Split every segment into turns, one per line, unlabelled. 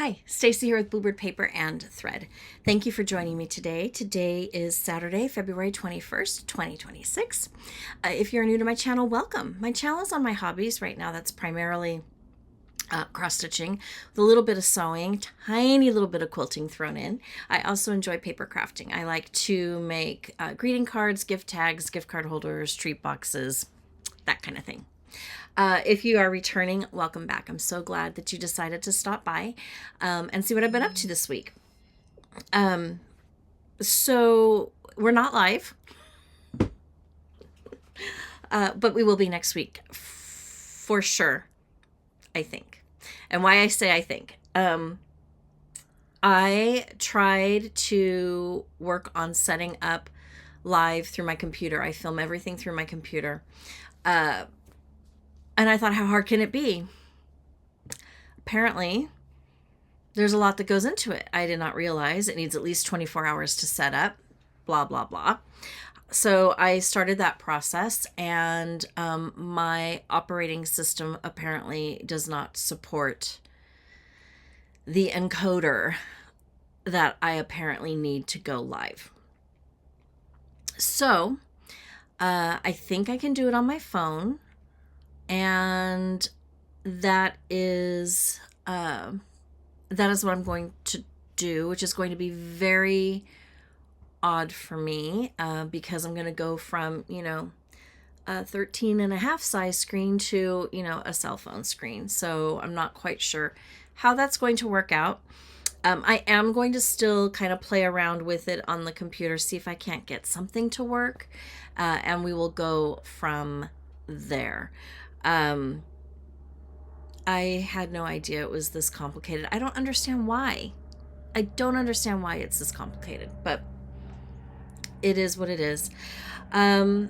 Hi, Stacy here with Bluebird Paper and Thread. Thank you for joining me today. Today is Saturday, February 21st, 2026. If you're new to my channel, welcome. My channel is on my hobbies right now. That's primarily cross-stitching with a little bit of sewing, tiny little bit of quilting thrown in. I also enjoy paper crafting. I like to make greeting cards, gift tags, gift card holders, treat boxes, that kind of thing. If you are returning, welcome back. I'm so glad that you decided to stop by and see what I've been up to this week. So we're not live, but we will be next week for sure, I think. And why I say I think. I tried to work on setting up live through my computer. I film everything through my computer. And I thought, how hard can it be? Apparently, there's a lot that goes into it. I did not realize it needs at least 24 hours to set up, blah, blah, blah. So I started that process, and my operating system apparently does not support the encoder that I apparently need to go live. So I think I can do it on my phone. And that is what I'm going to do, which is going to be very odd for me because I'm going to go from, a 13 and a half size screen to, a cell phone screen. So I'm not quite sure how that's going to work out. I am going to still kind of play around with it on the computer, see if I can't get something to work, and we will go from there. I had no idea it was this complicated. I don't understand why. I don't understand why it's this complicated, but it is what it is. So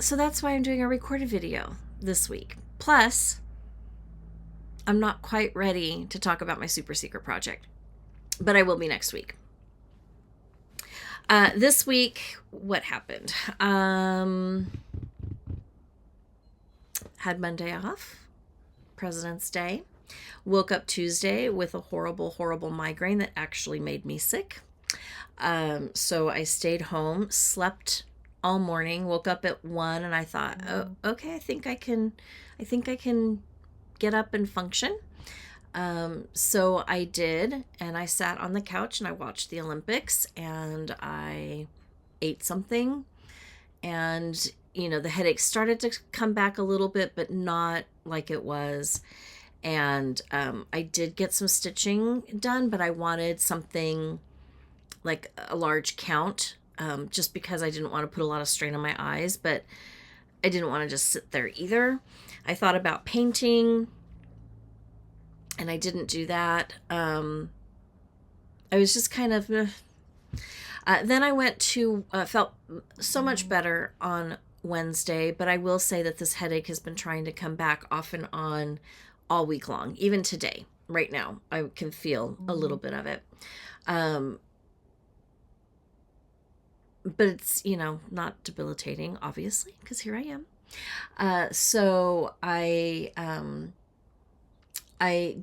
that's why I'm doing a recorded video this week. Plus, I'm not quite ready to talk about my super secret project, but I will be next week. This week, what happened? Had Monday off, President's Day. Woke up Tuesday with a horrible, horrible migraine that actually made me sick. So I stayed home, slept all morning, woke up at 1, and I thought, oh, okay, I think I can get up and function. So I did, and I sat on the couch and I watched the Olympics, and I ate something, and the headache started to come back a little bit, but not like it was. And I did get some stitching done, but I wanted something like a large count, just because I didn't want to put a lot of strain on my eyes, but I didn't want to just sit there either. I thought about painting, and I didn't do that. I was just kind of... then I went to... felt so much better on Wednesday, but I will say that this headache has been trying to come back off and on all week long. Even today, right now, I can feel a little bit of it. But it's, not debilitating, obviously, because here I am. So I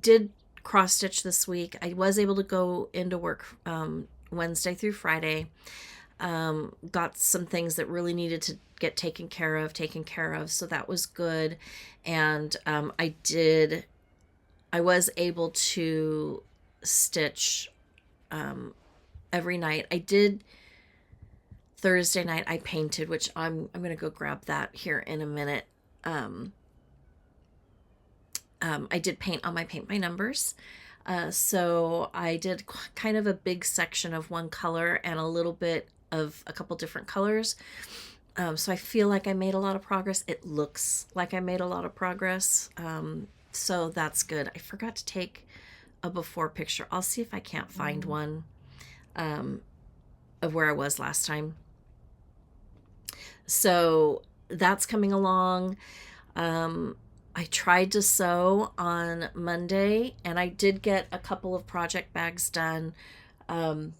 did cross stitch this week. I was able to go into work Wednesday through Friday. Got some things that really needed to get taken care of, so that was good. And I was able to stitch every night. I did Thursday night, I painted, which I'm going to go grab that here in a minute. I did paint on my Paint by Numbers. So I did kind of a big section of one color and a little bit of a couple different colors. So I feel like I made a lot of progress. It looks like I made a lot of progress. So that's good. I forgot to take a before picture. I'll see if I can't find one of where I was last time. So that's coming along. I tried to sew on Monday, and I did get a couple of project bags done. But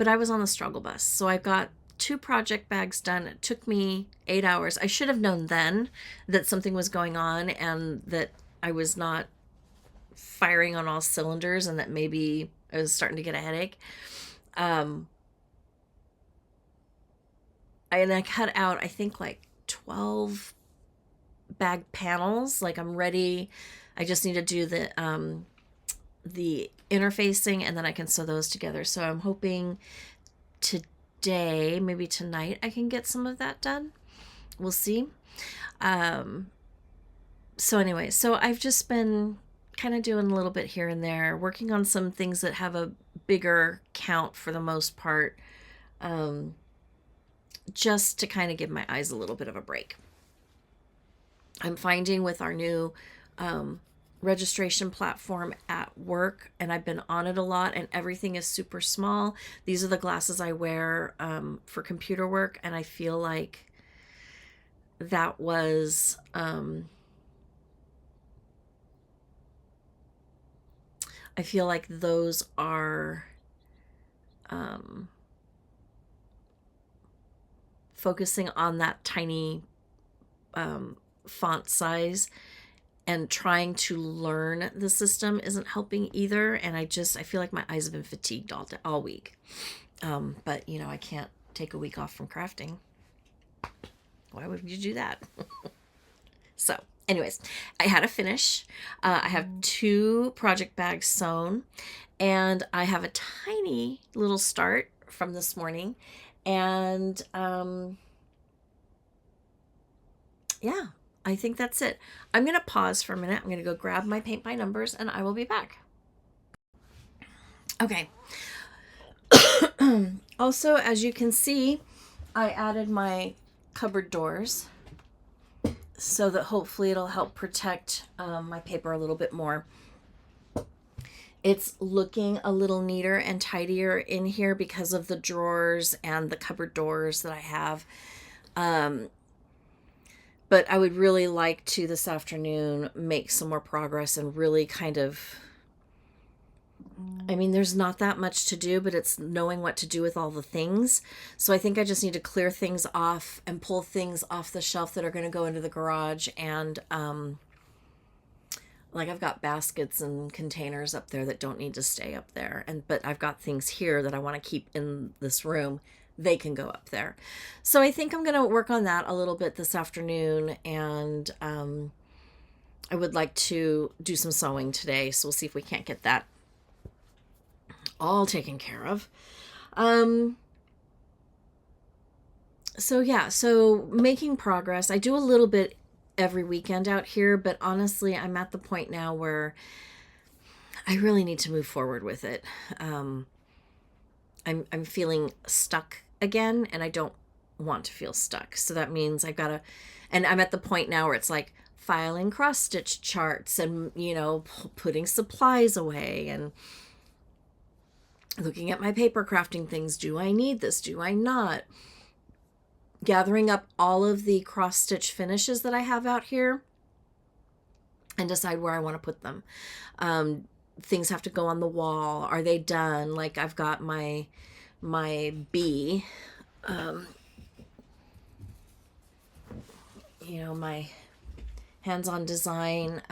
I was on the struggle bus, so I got 2 project bags done. It took me 8 hours. I should have known then that something was going on and that I was not firing on all cylinders and that maybe I was starting to get a headache. I cut out, I think, like 12 bag panels. Like, I'm ready. I just need to do the interfacing, and then I can sew those together. So I'm hoping today, maybe tonight, I can get some of that done. We'll see. So anyway, so I've just been kind of doing a little bit here and there, working on some things that have a bigger count for the most part, just to kind of give my eyes a little bit of a break. I'm finding with our new registration platform at work, and I've been on it a lot, and everything is super small. These are the glasses I wear for computer work, and I feel like that was I feel like those are focusing on that tiny font size and trying to learn the system isn't helping either. And I feel like my eyes have been fatigued all week. But you know, I can't take a week off from crafting. Why would you do that? So anyways, I had a finish. I have 2 project bags sewn, and I have a tiny little start from this morning. And yeah, I think that's it. I'm going to pause for a minute. I'm going to go grab my paint by numbers, and I will be back. Okay. Also, as you can see, I added my cupboard doors so that hopefully it'll help protect my paper a little bit more. It's looking a little neater and tidier in here because of the drawers and the cupboard doors that I have. But I would really like to this afternoon make some more progress and really kind of, I mean, there's not that much to do, but it's knowing what to do with all the things. So I think I just need to clear things off and pull things off the shelf that are going to go into the garage. And like, I've got baskets and containers up there that don't need to stay up there. But I've got things here that I want to keep in this room. They can go up there. So I think I'm going to work on that a little bit this afternoon. And I would like to do some sewing today. So we'll see if we can't get that all taken care of. So yeah, so making progress. I do a little bit every weekend out here, but honestly, I'm at the point now where I really need to move forward with it. I'm feeling stuck again, and I don't want to feel stuck. So that means I've got to, and I'm at the point now where it's like filing cross stitch charts and, you know, putting supplies away and looking at my paper crafting things. Do I need this? Do I not? Gathering up all of the cross stitch finishes that I have out here and decide where I want to put them. Things have to go on the wall. Are they done? Like, I've got my bee, you know, my hands-on design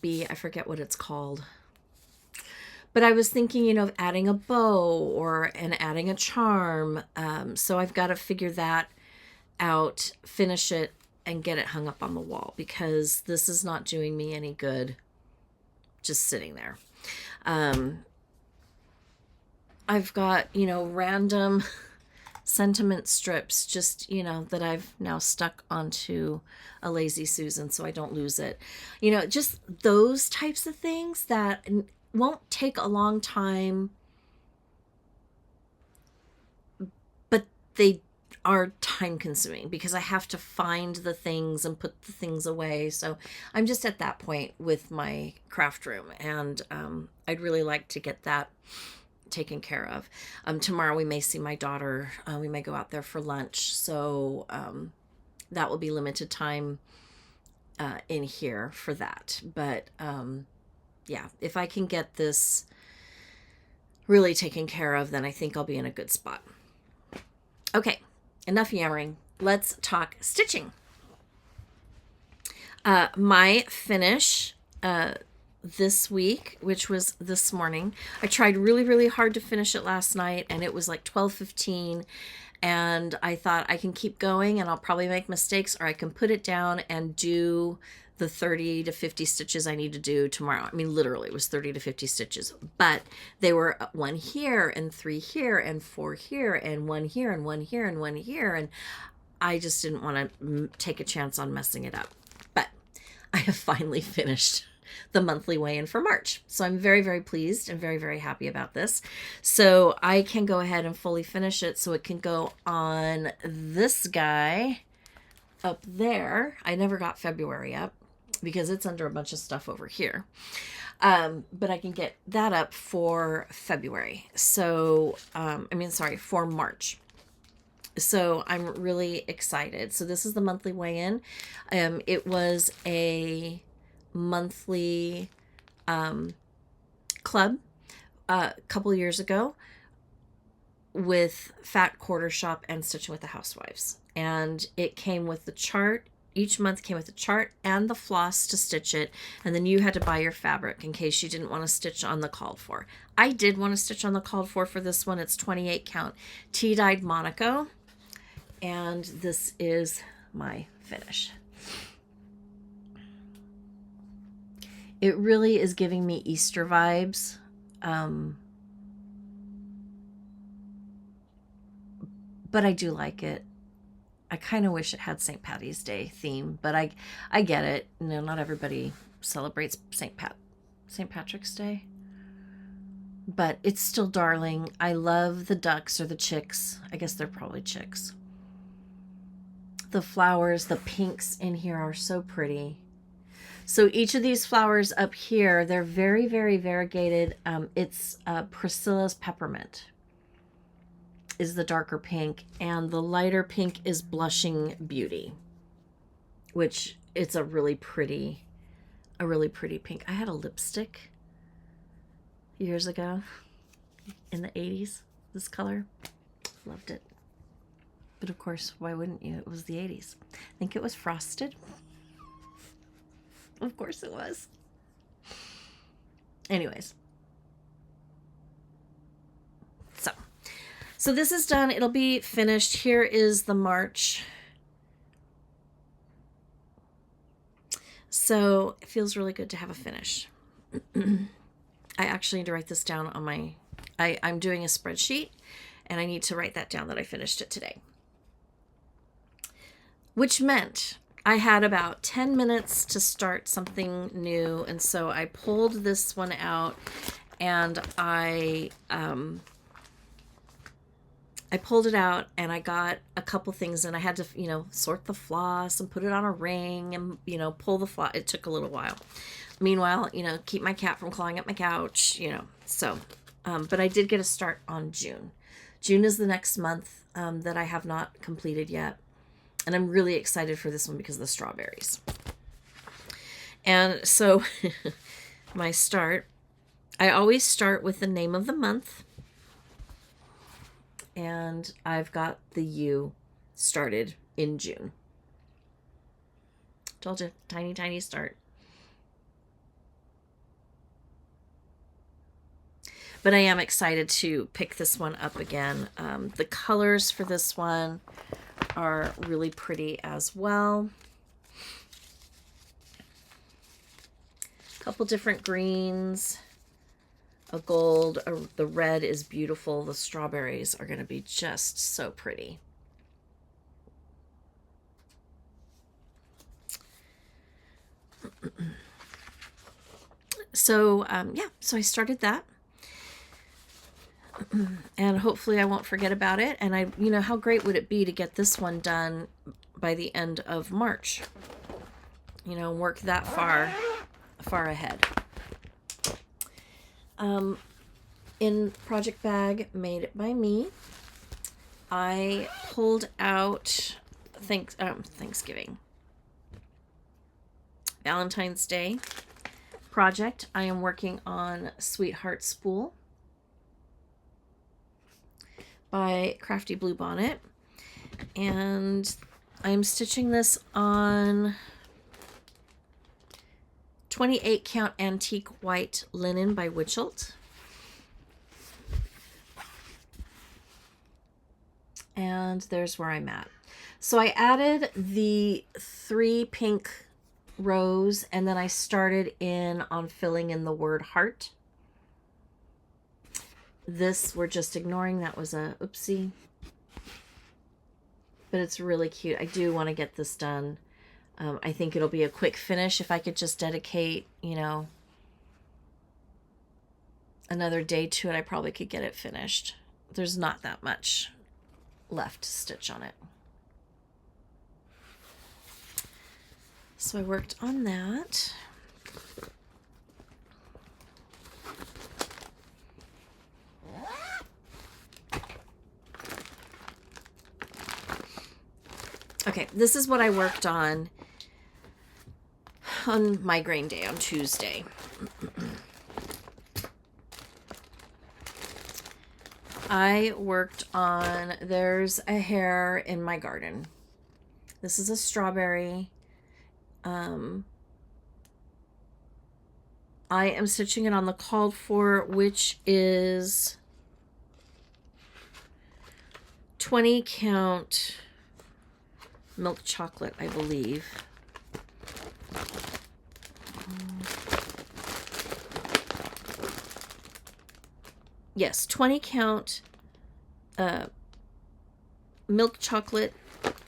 bee. I forget what it's called. But I was thinking, you know, of adding a bow and adding a charm. So I've got to figure that out, finish it, and get it hung up on the wall, because this is not doing me any good just sitting there. I've got, you know, random sentiment strips just, you know, that I've now stuck onto a Lazy Susan so I don't lose it. You know, just those types of things that won't take a long time, but they are time consuming because I have to find the things and put the things away. So I'm just at that point with my craft room, and I'd really like to get that taken care of. Tomorrow we may see my daughter. We may go out there for lunch. So that will be limited time in here for that. But yeah, if I can get this really taken care of, then I think I'll be in a good spot. Okay, enough yammering. Let's talk stitching. My finish this week, which was this morning, I tried really, really hard to finish it last night, and it was like 12:15, and I thought I can keep going and I'll probably make mistakes, or I can put it down and do the 30 to 50 stitches I need to do tomorrow. I mean, literally it was 30 to 50 stitches, but they were 1 here and 3 here and 4 here and 1 here and 1 here and 1 here, and I just didn't want to take a chance on messing it up. But I have finally finished the monthly weigh-in for March. So I'm very, very pleased and very, very happy about this. So I can go ahead and fully finish it so it can go on this guy up there. I never got February up because it's under a bunch of stuff over here. But I can get that up for February. So, for March. So I'm really excited. So this is the monthly weigh-in. It was a monthly club a couple years ago with Fat Quarter Shop and Stitching with the Housewives. And it came with the chart. Each month came with the chart and the floss to stitch it. And then you had to buy your fabric in case you didn't want to stitch on the called for. I did want to stitch on the called for this one. It's 28 count Tea Dyed Monaco. And this is my finish. It really is giving me Easter vibes. But I do like it. I kind of wish it had St. Patty's Day theme, but I get it. You know, not everybody celebrates St. Patrick's Day. But it's still darling. I love the ducks or the chicks. I guess they're probably chicks. The flowers, the pinks in here are so pretty. So each of these flowers up here, they're very, very variegated. It's Priscilla's Peppermint is the darker pink, and the lighter pink is Blushing Beauty, which it's a really pretty pink. I had a lipstick years ago in the 80s, this color. Loved it. But of course, why wouldn't you? It was the 80s. I think it was frosted. Of course it was. Anyways. So this is done. It'll be finished. Here is the March. So it feels really good to have a finish. I actually need to write this down on my... I'm doing a spreadsheet, and I need to write that down that I finished it today. Which meant I had about 10 minutes to start something new, and so I pulled this one out, and I pulled it out, and I got a couple things, and I had to, sort the floss and put it on a ring and, pull the floss. It took a little while. Meanwhile, keep my cat from clawing up my couch, so, but I did get a start on June. June is the next month that I have not completed yet. And I'm really excited for this one because of the strawberries. And so my start, I always start with the name of the month. And I've got the U started in June. Told you, tiny, tiny start. But I am excited to pick this one up again. The colors for this one are really pretty as well. A couple different greens. A gold, the red is beautiful. The strawberries are going to be just so pretty. So, so I started that. And hopefully I won't forget about it. And how great would it be to get this one done by the end of March? Work that far ahead. In project bag made by me, I pulled out Thanksgiving, Valentine's Day project. I am working on Sweetheart Spool by Crafty Bluebonnet. And I'm stitching this on 28 count antique white linen by Witchelt. And there's where I'm at. So I added the 3 pink rows, and then I started in on filling in the word heart. This we're just ignoring. That was a oopsie. But it's really cute. I do want to get this done. I think it'll be a quick finish if I could just dedicate, you know, another day to it. I probably could get it finished. There's not that much left to stitch on it. So I worked on that. Okay, this is what I worked on migraine day on Tuesday. I worked on, there's a hare in my garden. This is a strawberry. I am stitching it on the called for, which is 20 count milk chocolate, I believe. Yes, 20 count milk chocolate,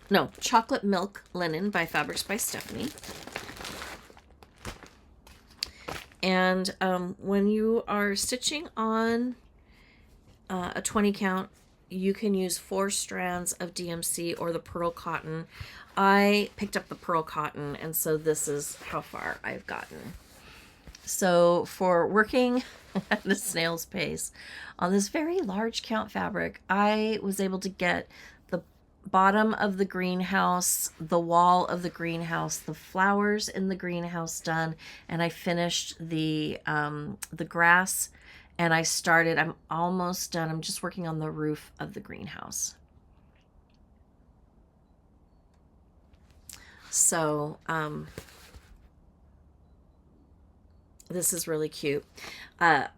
no, chocolate milk linen by Fabrics by Stephanie. And when you are stitching on a 20 count, you can use 4 strands of DMC or the pearl cotton. I picked up the pearl cotton, and so this is how far I've gotten. So for working at a snail's pace on this very large count fabric, I was able to get the bottom of the greenhouse, the wall of the greenhouse, the flowers in the greenhouse done, and I finished the grass. And I'm almost done. I'm just working on the roof of the greenhouse. So, this is really cute. I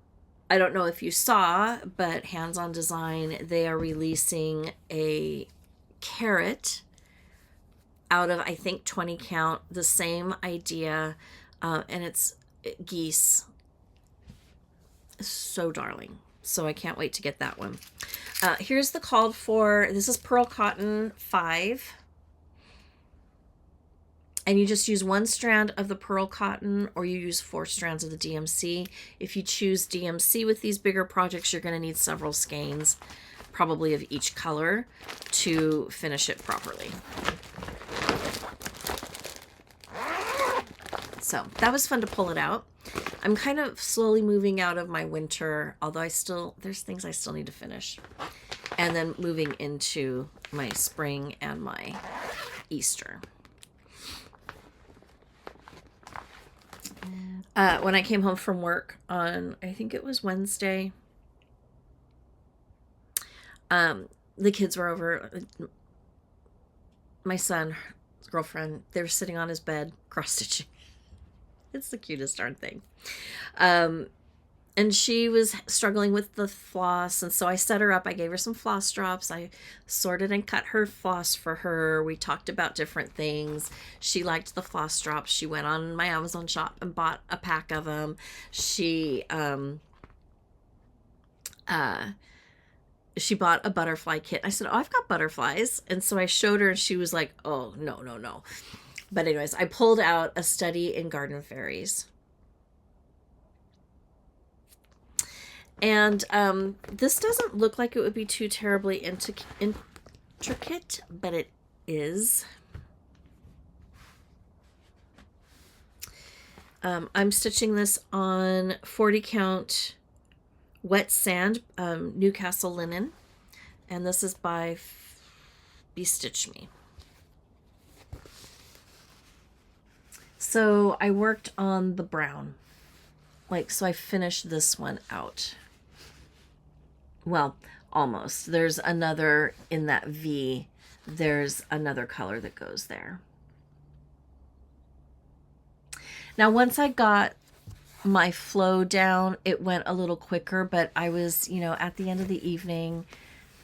don't know if you saw, but Hands On Design, they are releasing a carrot out of, I think, 20 count, the same idea, and it's geese. So darling. So I can't wait to get that one. Here's the called for. This is Pearl Cotton 5. And you just use 1 strand of the pearl cotton, or you use 4 strands of the DMC. If you choose DMC with these bigger projects, you're going to need several skeins, probably of each color, to finish it properly. So that was fun to pull it out. I'm kind of slowly moving out of my winter, although there's things I still need to finish. And then moving into my spring and my Easter. When I came home from work on, I think it was Wednesday, the kids were over. My son's girlfriend, they were sitting on his bed cross-stitching. It's the cutest darn thing. And she was struggling with the floss, and so I set her up. I gave her some floss drops. I sorted and cut her floss for her. We talked about different things. She liked the floss drops. She went on my Amazon shop and bought a pack of them. She bought a butterfly kit. I said, "Oh, I've got butterflies." And so I showed her, and she was like, "Oh, no, no, no." But anyways, I pulled out A Study in Garden Fairies. And this doesn't look like it would be too terribly intricate, but it is. I'm stitching this on 40 count wet sand Newcastle linen, and this is by Bestitch Me. So I worked on the brown, so I finished this one out. Well, almost. There's another in that V there's another color that goes there. Now, once I got my flow down, it went a little quicker, but I was, you know, at the end of the evening,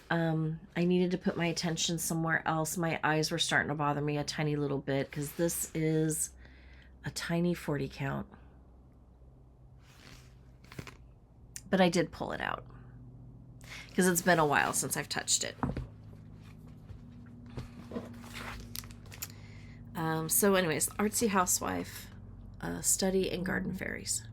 I needed to put my attention somewhere else. My eyes were starting to bother me a tiny little bit because this is a tiny 40 count. But I did pull it out because it's been a while since I've touched it. So anyways, Artsy Housewife, Study in Garden Fairies.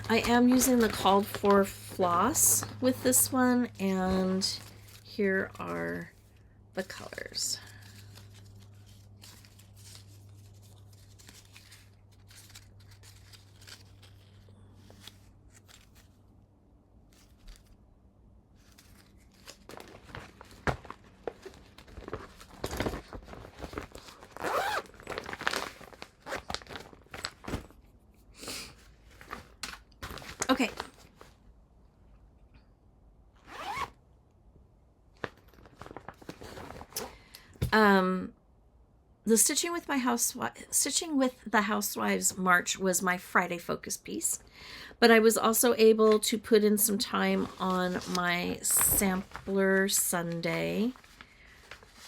I am using the called for floss with this one, and here are the colors. Okay. The Stitching with the Housewives March was my Friday focus piece, but I was also able to put in some time on my sampler Sunday,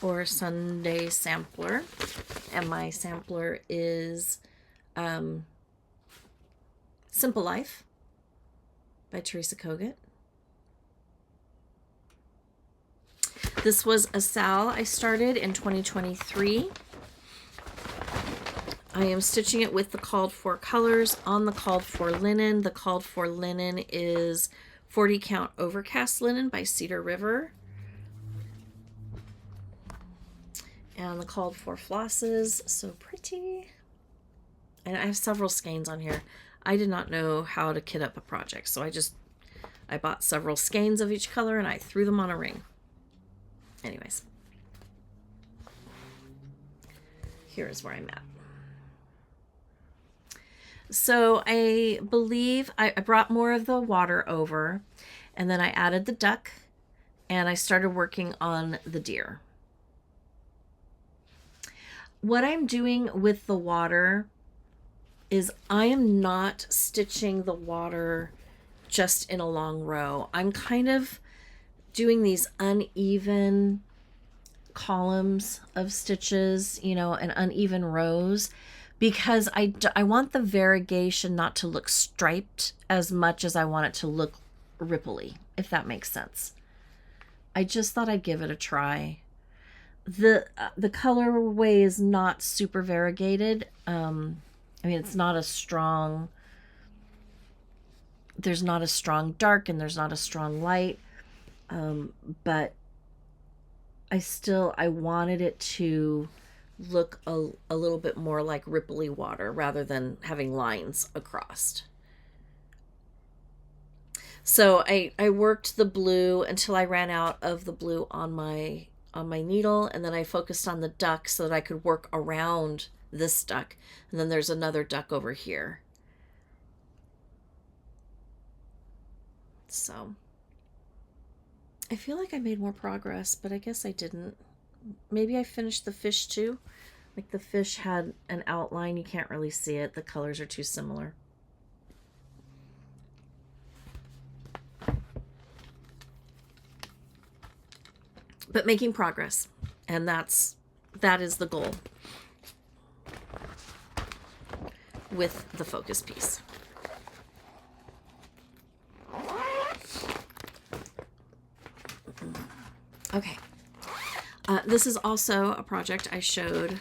or Sunday sampler, and my sampler is Simple Life by Teresa Kogut. This was a sal I started in 2023. I am stitching it with the called for colors on the called for linen. The called for linen is 40 count overcast linen by Cedar River. And the called for flosses, so pretty. And I have several skeins on here. I did not know how to kit up a project, so I bought several skeins of each color and I threw them on a ring. Anyways, here is where I'm at. So I believe I brought more of the water over, and then I added the duck, and I started working on the deer. What I'm doing with the water is I am not stitching the water just in a long row. I'm kind of doing these uneven columns of stitches, you know, and uneven rows, because I want the variegation not to look striped as much as I want it to look ripply, if that makes sense. I just thought I'd give it a try. The colorway is not super variegated. I mean, it's not a strong, there's not a strong dark and there's not a strong light. But I wanted it to look a little bit more like ripply water rather than having lines across. So I worked the blue until I ran out of the blue on my needle, and then I focused on the duck so that I could work around this duck, and then there's another duck over here. So I feel like I made more progress, but I guess I didn't. Maybe I finished the fish too. Like the fish had an outline. You can't really see it. The colors are too similar. But making progress. And that is the goal with the focus piece. Okay. This is also a project I showed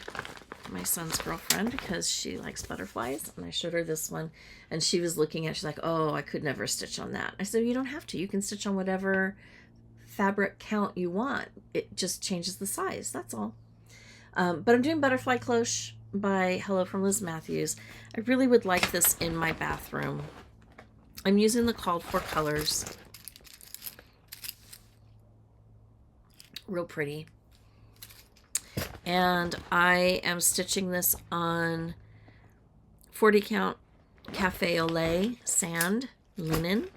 my son's girlfriend because she likes butterflies, and I showed her this one, and she was looking at it, she's like, oh, I could never stitch on that. I said, you don't have to. You can stitch on whatever fabric count you want. It just changes the size. That's all. But I'm doing Butterfly Cloche by Hello from Liz Matthews. I really would like this in my bathroom. I'm using the called for colors. Real pretty. And I am stitching this on 40 count Cafe au lait sand linen.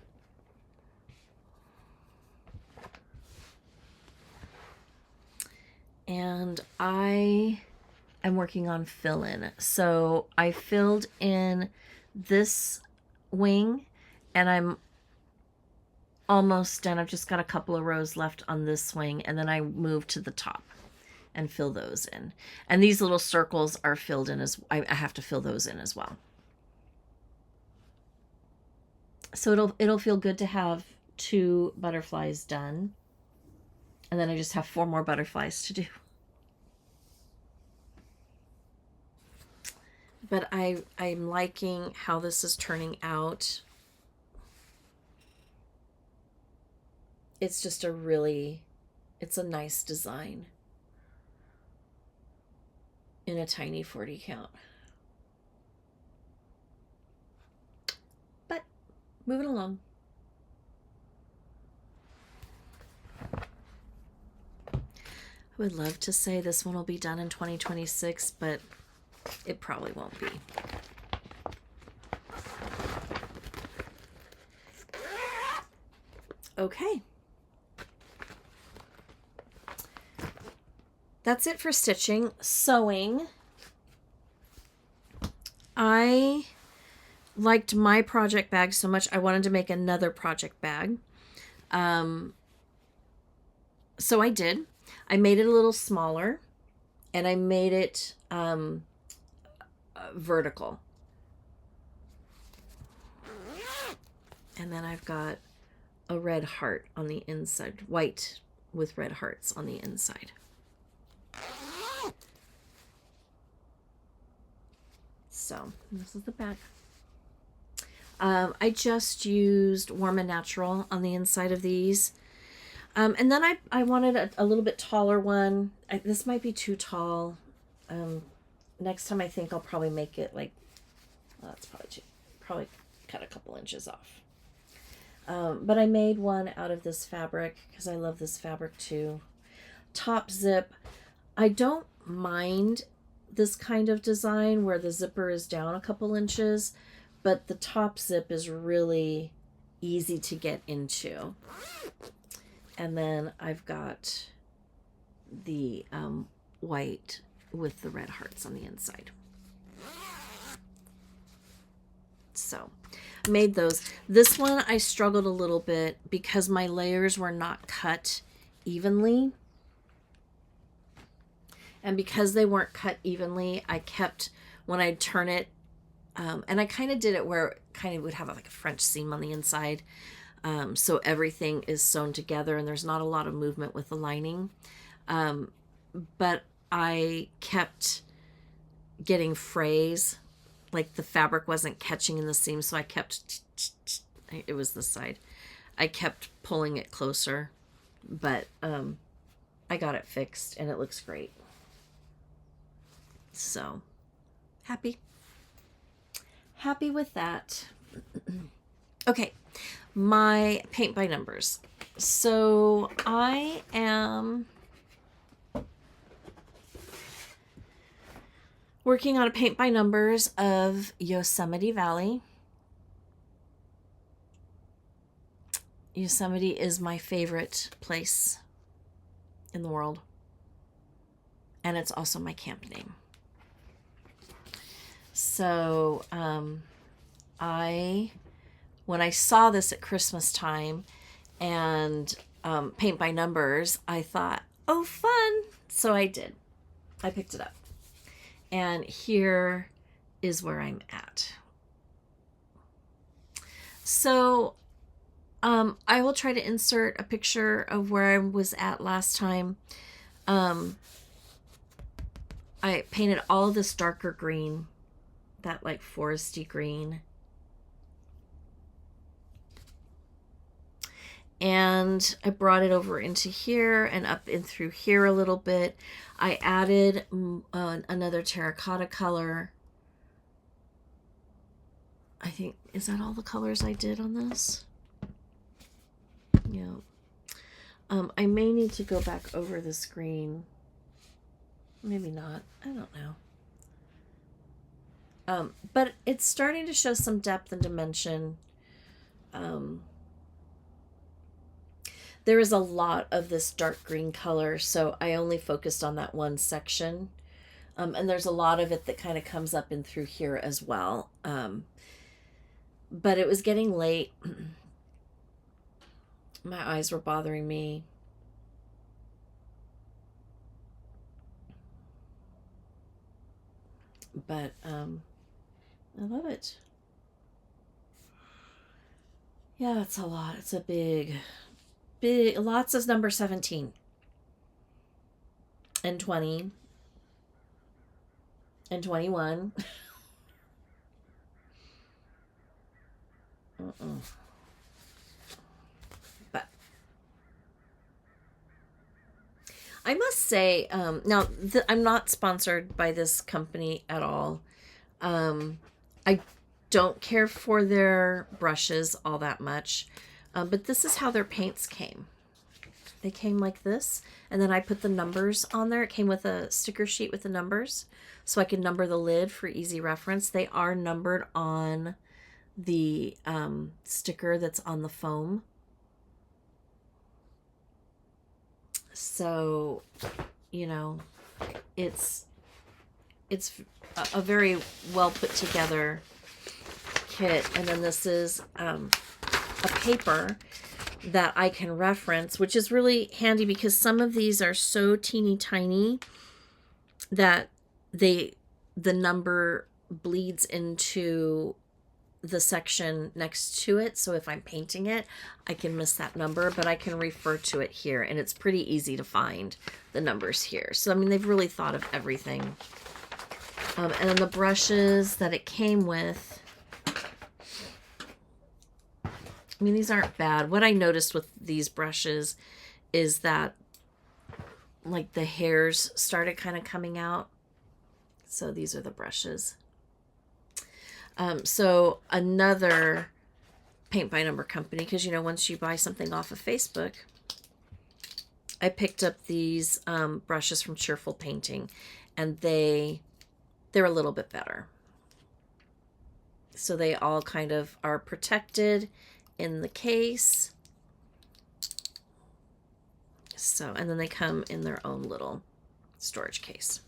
And I am working on fill-in. So I filled in this wing and I'm almost done. I've just got a couple of rows left on this wing, and then I move to the top and fill those in. And these little circles are filled in as I have to fill those in as well. So it'll feel good to have 2 butterflies done. And then I just have 4 more butterflies to do. But I'm liking how this is turning out. It's just it's a nice design in a tiny 40 count. But moving along. I would love to say this one will be done in 2026, but it probably won't be. Okay. That's it for stitching. Sewing. I liked my project bag so much I wanted to make another project bag. So I did. I made it a little smaller, and I made it vertical. And then I've got a red heart on the inside, white with red hearts on the inside. So this is the back. I just used Warm and Natural on the inside of these. And then I wanted a little bit taller one. This might be too tall. Next time I think I'll probably make it like, well, that's probably cut a couple inches off. But I made one out of this fabric because I love this fabric too. Top zip. I don't mind this kind of design where the zipper is down a couple inches, but the top zip is really easy to get into. And then I've got the white with the red hearts on the inside. So I made those. This one I struggled a little bit because my layers were not cut evenly. And because they weren't cut evenly, I kept, when I'd turn it, and I kind of did it where it kind of would have like a French seam on the inside. So everything is sewn together and there's not a lot of movement with the lining. But I kept getting frays, like the fabric wasn't catching in the seam. So I kept, it was this side. I kept pulling it closer, but I got it fixed and it looks great. So happy with that. Okay. My paint by numbers. So I am working on a paint by numbers of Yosemite Valley. Yosemite is my favorite place in the world. And it's also my camp name. So when I saw this at Christmas time and paint by numbers, I thought, oh, fun. So I did. I picked it up. And here is where I'm at. So I will try to insert a picture of where I was at last time. I painted all of this darker green, that like foresty green. And I brought it over into here and up and through here a little bit. I added another terracotta color. I think, is that all the colors I did on this? Yeah. I may need to go back over this green. Maybe not. I don't know. But it's starting to show some depth and dimension. Um, there is a lot of this dark green color, so I only focused on that one section. And there's a lot of it that kind of comes up in through here as well. But it was getting late. My eyes were bothering me. But I love it. Yeah, it's a lot. It's a big, lots of number 17 and 20 and 21. But I must say, now I'm not sponsored by this company at all. I don't care for their brushes all that much, but this is how their paints came. They came like this, and then I put the numbers on there. It came with a sticker sheet with the numbers, so I can number the lid for easy reference. They are numbered on the sticker that's on the foam. So, you know, it's a very well put together kit. And then this is a paper that I can reference, which is really handy because some of these are so teeny tiny that the number bleeds into the section next to it. So if I'm painting it, I can miss that number, but I can refer to it here, and it's pretty easy to find the numbers here. So I mean, they've really thought of everything. And then the brushes that it came with, I mean, these aren't bad. What I noticed with these brushes is that like the hairs started kind of coming out. So these are the brushes. So another paint by number company, because, you know, once you buy something off of Facebook, I picked up these brushes from Cheerful Painting, and they're a little bit better. So they all kind of are protected in the case. So, and then they come in their own little storage case.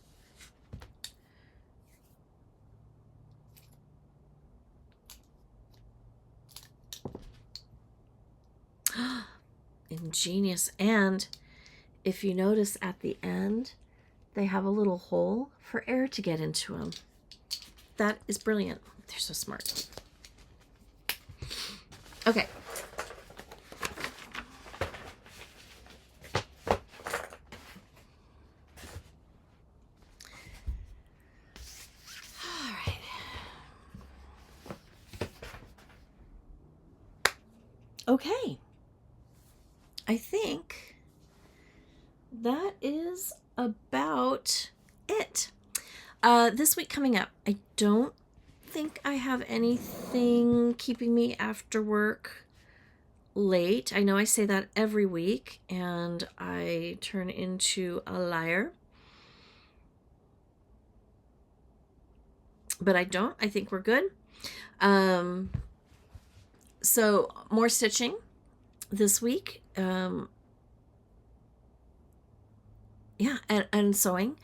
Ingenious. And if you notice at the end, they have a little hole for air to get into them. That is brilliant. They're so smart. Okay. All right. Okay. I think that is about it. This week coming up, I don't think I have anything keeping me after work late. I know I say that every week, and I turn into a liar. But I don't. I think we're good. So more stitching this week. Yeah, and sewing.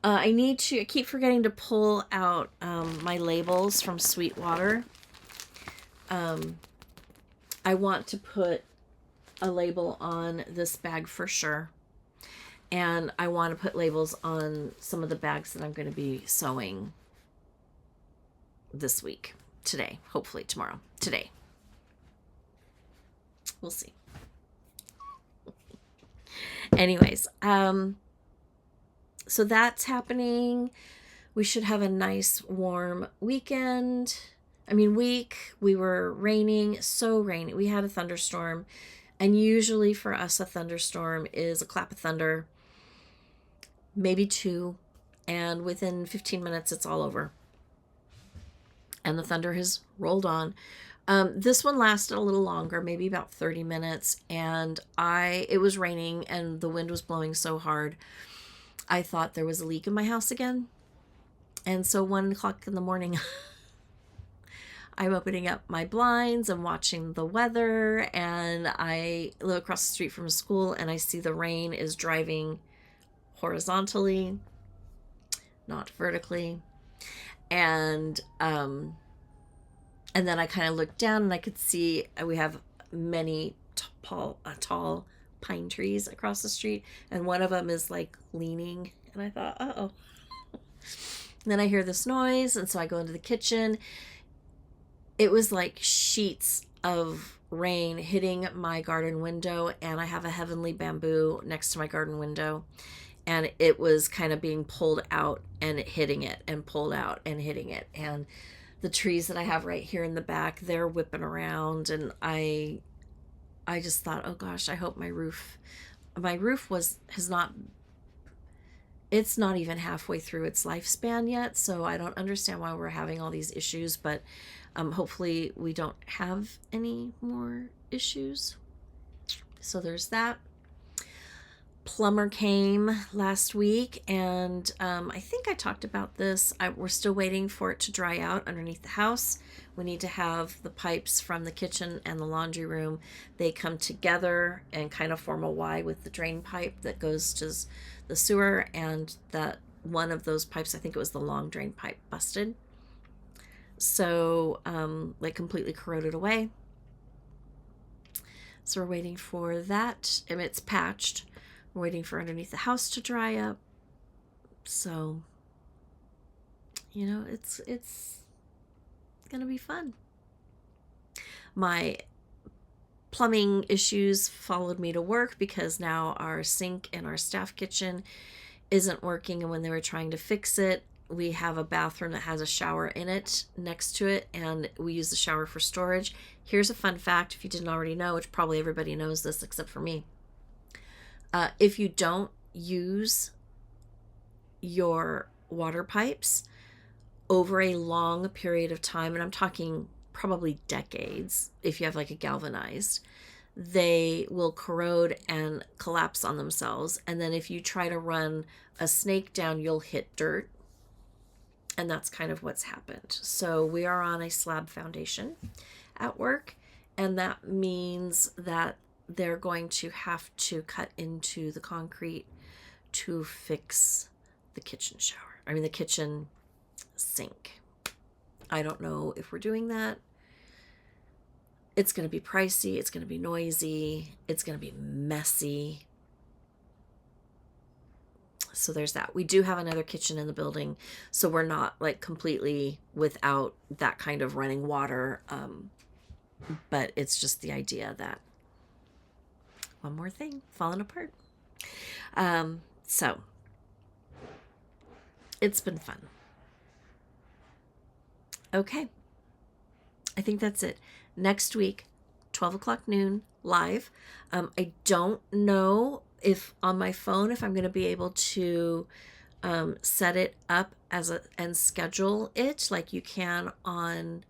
I keep forgetting to pull out my labels from Sweetwater. I want to put a label on this bag for sure. And I want to put labels on some of the bags that I'm going to be sewing this week. Today. Hopefully tomorrow. Today. We'll see. Anyways, so that's happening. We should have a nice warm weekend. Week. We were raining, so rainy. We had a thunderstorm, and usually for us a thunderstorm is a clap of thunder, maybe two, and within 15 minutes it's all over. And the thunder has rolled on. This one lasted a little longer, maybe about 30 minutes, and it was raining and the wind was blowing so hard, I thought there was a leak in my house again. And so 1 o'clock in the morning, I'm opening up my blinds and watching the weather, and I live across the street from school, and I see the rain is driving horizontally, not vertically. And then I kind of looked down and I could see we have many tall pine trees across the street, and one of them is like leaning, and I thought, uh-oh. And then I hear this noise, and so I go into the kitchen. It was like sheets of rain hitting my garden window, and I have a heavenly bamboo next to my garden window, and it was kind of being pulled out and hitting it, and pulled out and hitting it. And the trees that I have right here in the back, they're whipping around, and I just thought, oh gosh, I hope my roof it's not even halfway through its lifespan yet, so I don't understand why we're having all these issues, but hopefully we don't have any more issues. So there's that. Plumber came last week, and I think I talked about this. We're still waiting for it to dry out underneath the house. We need to have the pipes from the kitchen and the laundry room. They come together and kind of form a Y with the drain pipe that goes to the sewer, and that one of those pipes, I think it was the long drain pipe, busted. So like completely corroded away. So we're waiting for that, and it's patched. We're waiting for underneath the house to dry up. So, you know, it's gonna be fun. My plumbing issues followed me to work, because now our sink in our staff kitchen isn't working, and when they were trying to fix it, we have a bathroom that has a shower in it next to it, and we use the shower for storage. Here's a fun fact, if you didn't already know, which probably everybody knows this except for me. If you don't use your water pipes over a long period of time, and I'm talking probably decades, if you have like a galvanized, they will corrode and collapse on themselves. And then if you try to run a snake down, you'll hit dirt. And that's kind of what's happened. So we are on a slab foundation at work, and that means that they're going to have to cut into the concrete to fix the kitchen the kitchen sink. I don't know if we're doing that. It's going to be pricey. It's going to be noisy. It's going to be messy. So there's that. We do have another kitchen in the building, so we're not like completely without that kind of running water. But it's just the idea that one more thing falling apart. So it's been fun. Okay. I think that's it. Next week, 12 o'clock noon, live. I don't know if on my phone, if I'm going to be able to set it up and schedule it like you can on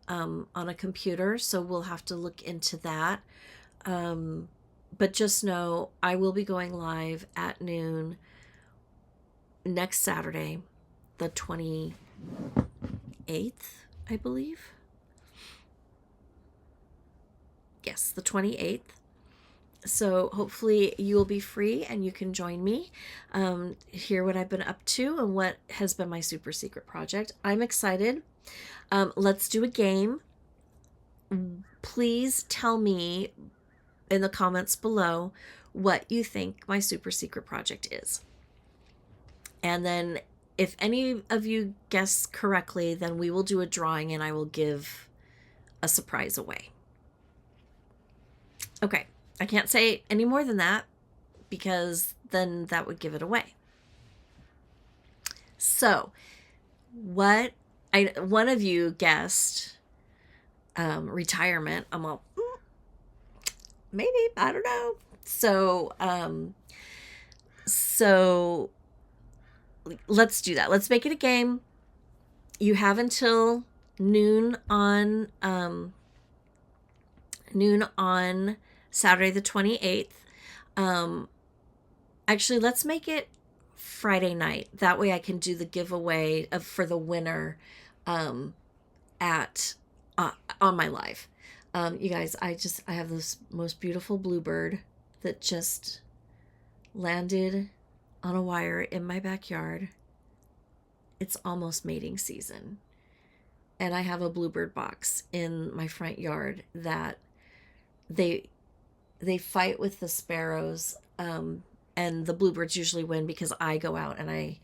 a computer. So we'll have to look into that. But just know I will be going live at noon next Saturday, the 28th, I believe. Yes, the 28th. So hopefully you will be free and you can join me, hear what I've been up to and what has been my super secret project. I'm excited. Let's do a game. Please tell me in the comments below what you think my super secret project is. And then if any of you guess correctly, then we will do a drawing and I will give a surprise away. Okay, I can't say any more than that because then that would give it away. So, one of you guessed retirement. I'm all, maybe, I don't know. So let's do that. Let's make it a game. You have until noon on Saturday the 28th. Actually, let's make it Friday night. That way I can do the giveaway for the winner at on my live. You guys, I have this most beautiful bluebird that just landed on a wire in my backyard. It's almost mating season. And I have a bluebird box in my front yard that they fight with the sparrows, and the bluebirds usually win because I go out and I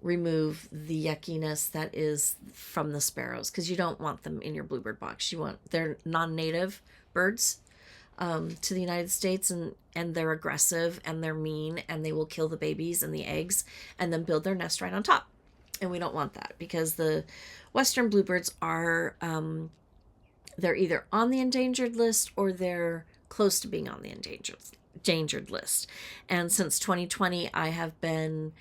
remove the yuckiness that is from the sparrows, because you don't want them in your bluebird box. They're non-native birds to the United States, and they're aggressive and they're mean, and they will kill the babies and the eggs and then build their nest right on top. And we don't want that, because the Western bluebirds are they're either on the endangered list or they're close to being on the endangered list. And since 2020, I have been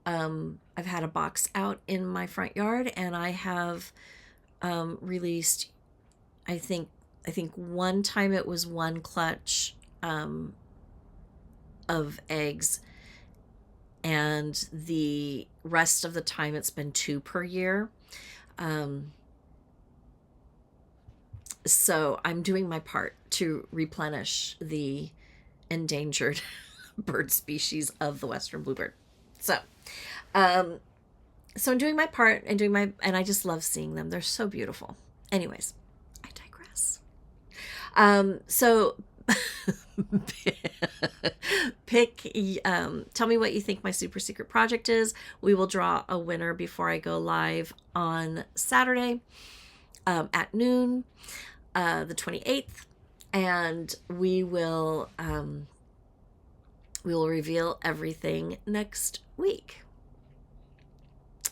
I've had a box out in my front yard, and I have released, I think one time it was one clutch of eggs, and the rest of the time it's been 2 per year. So I'm doing my part to replenish the endangered bird species of the Western bluebird. So I'm doing my part and I just love seeing them. They're so beautiful. Anyways, I digress. So tell me what you think my super secret project is. We will draw a winner before I go live on Saturday at noon, the 28th, and we will reveal everything next week.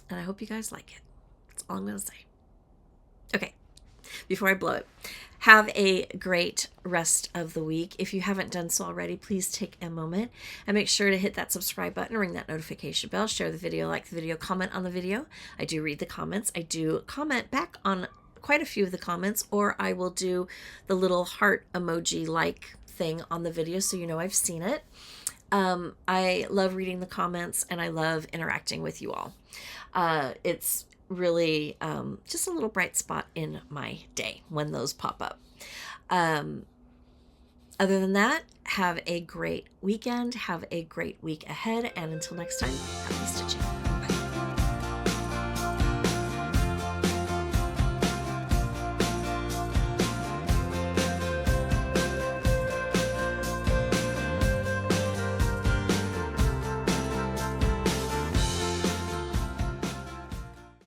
And I hope you guys like it. That's all I'm going to say. Okay, before I blow it, have a great rest of the week. If you haven't done so already, please take a moment and make sure to hit that subscribe button, ring that notification bell, share the video, like the video, comment on the video. I do read the comments. I do comment back on quite a few of the comments, or I will do the little heart emoji like thing on the video so you know I've seen it. I love reading the comments, and I love interacting with you all. It's really just a little bright spot in my day when those pop up. Other than that, have a great weekend, have a great week ahead, and until next time, happy stitching.